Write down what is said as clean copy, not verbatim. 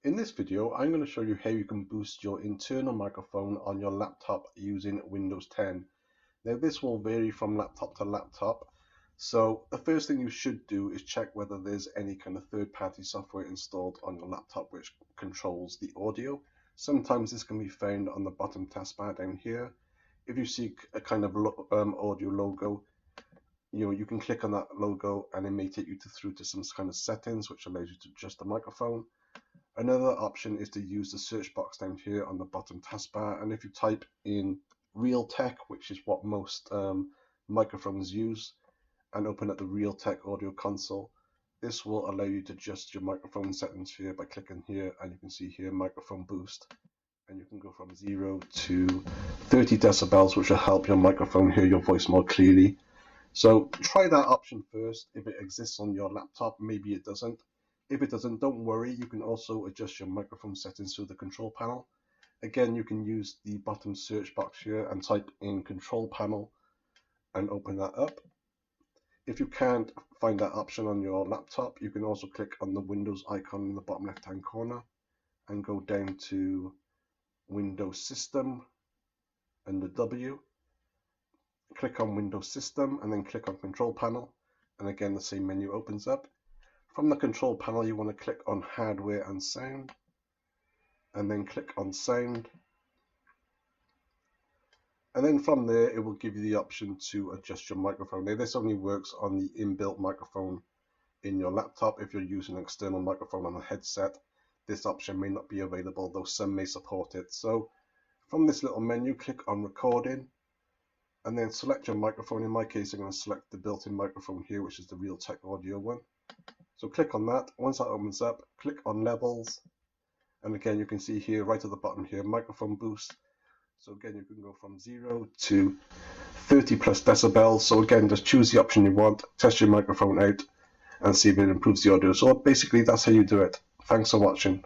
In this video, I'm going to show you how you can boost your internal microphone on your laptop using Windows 10. Now this will vary from laptop to laptop, so the first thing you should do is check whether there's any kind of third-party software installed on your laptop which controls the audio. Sometimes this can be found on the bottom taskbar down here. If you see a kind of audio logo, you can click on that logo and it may take you through to some kind of settings which allows you to adjust the microphone. Another option is to use the search box down here on the bottom taskbar, and if you type in Realtek, which is what most microphones use, and open up the Realtek audio console, this will allow you to adjust your microphone settings here by clicking here, and you can see here microphone boost, and you can go from 0 to 30 decibels, which will help your microphone hear your voice more clearly. So try that option first. If it exists on your laptop, maybe it doesn't. If it doesn't, don't worry, you can also adjust your microphone settings through the control panel. Again, you can use the bottom search box here and type in control panel and open that up. If you can't find that option on your laptop, you can also click on the Windows icon in the bottom left hand corner and go down to Windows System and the W. Click on Windows System and then click on Control Panel, and again the same menu opens up. From the control panel, you want to click on Hardware and Sound, and then click on Sound. And then from there, it will give you the option to adjust your microphone. Now, this only works on the inbuilt microphone in your laptop. If you're using an external microphone on a headset, this option may not be available, though some may support it. So from this little menu, click on Recording, and then select your microphone. In my case, I'm going to select the built-in microphone here, which is the Realtek audio one. So click on that. Once that opens up, click on Levels, and again you can see here right at the bottom here microphone boost. So again you can go from 0 to 30 plus decibels. So again, just choose the option you want, test your microphone out and see if it improves the audio. So basically that's how you do it. Thanks for watching.